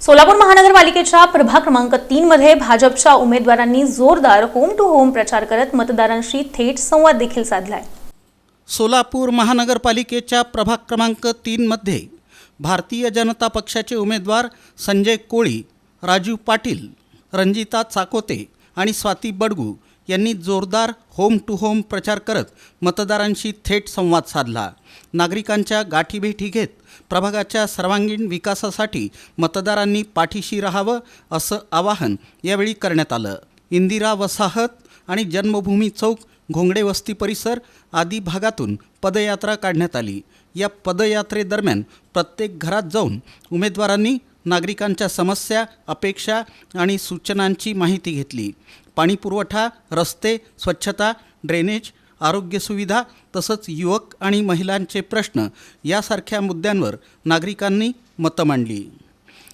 सोलापूर महानगरपालिकेच्या प्रभाग क्रमांक 3 मध्ये भाजपच्या उमेदवारांनी जोरदार होम टू होम प्रचार करत मतदारांशी थेट संवाद देखील साधलाय। सोलापूर महानगरपालिकेच्या प्रभाग क्रमांक 3 मध्ये भारतीय जनता पक्षाचे उमेदवार संजय कोळी, राजीव पाटील, रंजिता चाकोते आणि स्वाती बडगू यांनी जोरदार होम टू होम प्रचार करत मतदारांशी थेट संवाद साधला। नागरिकांच्या गाठीभेटी घेत प्रभागाच्या सर्वांगीण विकासासाठी मतदारांनी पाठीशी राहावं असं आवाहन यावेळी करण्यात आलं। इंदिरा वसाहत आणि जन्मभूमी चौक, घोंगडे वस्ती परिसर आदी भागातून पदयात्रा काढण्यात आली। या पदयात्रेदरम्यान प्रत्येक घरात जाऊन उमेदवारांनी नागरिकांच्या समस्या, अपेक्षा आणि सूचनांची माहिती घेतली। पाणीपुरवठा, रस्ते, स्वच्छता, ड्रेनेज, आरोग्य सुविधा तसंच युवक आणि महिलांचे प्रश्न यासारख्या मुद्द्यांवर नागरिकांनी मतं मांडली।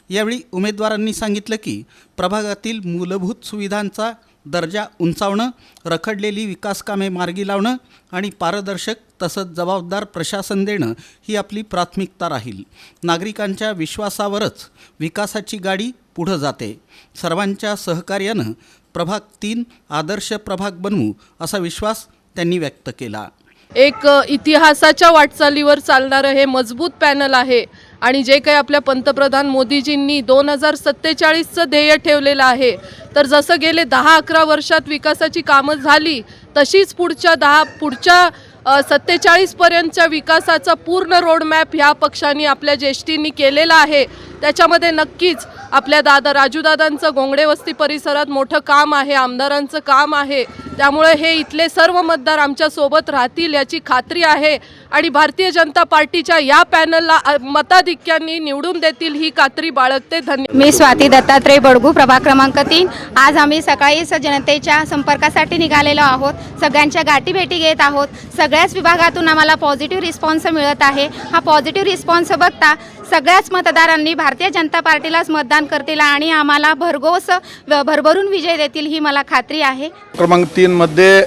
यावेळी उमेदवारांनी सांगितलं की प्रभागातील मूलभूत सुविधांचा दर्जा उंचावणं, रखडलेली विकासकामे मार्गी लावणं आणि पारदर्शक तसंच जबाबदार प्रशासन देणं ही आपली प्राथमिकता राहील। नागरिकांच्या विश्वासावरच विकासाची गाडी पुढे जाते। सर्वांच्या सहकार्यानं प्रभाग 3 आदर्श प्रभाग बनवू असा विश्वास त्यांनी व्यक्त केला। एक इतिहासाच्या वाटचालीवर चालणारं हे मजबूत पॅनल आहे आणि जे काही आपल्या पंतप्रधान मोदीजींनी 2047चं ध्येय ठेवलेलं आहे, तर जसं गेले 10-11 वर्षात विकासाची कामं झाली तशीच पुढच्या 47 पर्यंतच्या विकासाचा पूर्ण रोडमॅप ह्या पक्षांनी आपल्या ज्येष्ठींनी केलेला आहे। त्याच्यामध्ये नक्कीच आपल्या राजूदादांचं घोंगडे वस्ती परिसरात मोठं काम आहे, आमदारांचं काम आहे। त्यामुळे हे इथले सर्व मतदार आमच्या सोबत राहतील याची खात्री आहे आणि भारतीय जनता पार्टीच्या या पॅनलला मताधिक्यांनी निवडून देतील ही खात्री बाळगते। धन्यवाद। मी स्वाती दत्तात्रय बडगू, प्रभाग क्रमांक 3। आज आम्ही सकाळीच जनतेच्या संपर्कासाठी निघालेलो आहोत। सगळ्यांच्या गाठीभेटी घेत आहोत। सगळ्याच विभागातून आम्हाला पॉझिटिव्ह रिस्पॉन्स मिळत आहे। हा पॉझिटिव्ह रिस्पॉन्स बघता सगळ्याच मतदारांनी भारतीय जनता पार्टीलाच मतदान करतील आणि आम्हाला भरभरून विजय देतील ही मला खात्री आहे। क्रमांक 3 मध्ये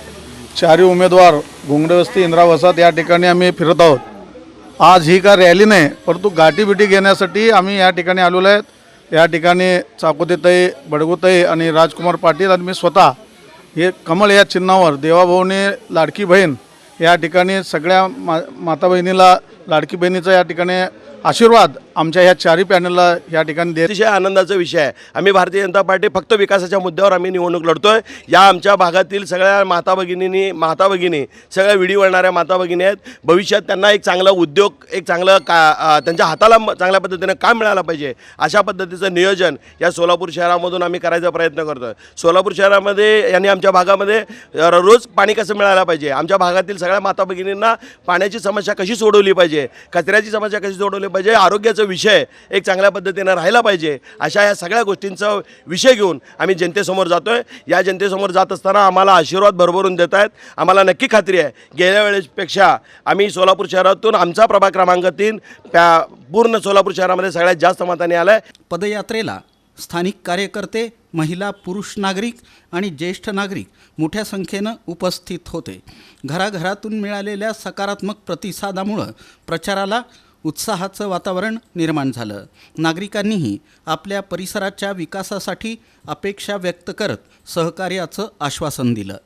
4 उमेदवार घोंगडे वस्ती, इंदिरा वसाहत या ठिकाणी आम्ही फिरत आहोत। आज ही का रॅली नाही, परंतु गाठीभेटी घेण्यासाठी आम्ही या ठिकाणी आलेलो आहेत। या ठिकाणी चाकोतेताई, बडगुताई आणि राजकुमार पाटील आणि मी स्वतः हे कमळ या चिन्हावर देवाभाऊने लाडकी बहीण या ठिकाणी सगळ्या माता बहिणीला लाडकी बहिणीचा या ठिकाणी आशीर्वाद आमच्या ह्या 4 पॅनलला या ठिकाणी देत। अतिशय आनंदाचा विषय आहे। आम्ही भारतीय जनता पार्टी फक्त विकासाच्या मुद्द्यावर आम्ही निवडणूक लढतोय। या आमच्या भागातील सगळ्या माता भगिनी सगळ्या विडी वळणाऱ्या माता भगिनी आहेत। भविष्यात त्यांना एक चांगला उद्योग, एक चांगलं त्यांच्या हाताला चांगल्या पद्धतीने काम मिळालं पाहिजे अशा पद्धतीचं नियोजन या सोलापूर शहरामधून आम्ही करायचा प्रयत्न करतोय। सोलापूर शहरामध्ये यांनी आमच्या भागामध्ये रोज पाणी कसं मिळालं पाहिजे, आमच्या भागातील सगळ्या माता भगिनींना पाण्याची समस्या कशी सोडवली पाहिजे, कचऱ्याची समस्या कशी सोडवली पाहिजे, आरोग्याचा विषय एक चांगल्या पद्धतीने राहिला पाहिजे, अशा या सगळ्या गोष्टींचा विषय घेऊन आम्ही जनतेसमोर जातोय। या जनतेसमोर जात असताना आम्हाला आशीर्वाद भरभरून देत आहेत। आम्हाला नक्की खात्री आहे गेल्या वेळेसपेक्षा आम्ही सोलापूर शहरातून आमचा प्रभाग क्रमांक 3 पूर्ण सोलापूर शहरामध्ये सगळ्यात जास्त मतांनी आलाय। पदयात्रेला स्थानिक कार्यकर्ते, महिला, पुरुष नागरिक आणि ज्येष्ठ नागरिक मोठ्या संख्येनं उपस्थित होते। घराघरातून मिळालेल्या सकारात्मक प्रतिसादामुळे प्रचाराला उत्साहाचं वातावरण निर्माण झालं। नागरिकांनीही आपल्या परिसराच्या विकासासाठी अपेक्षा व्यक्त करत सहकार्याचं आश्वासन दिलं।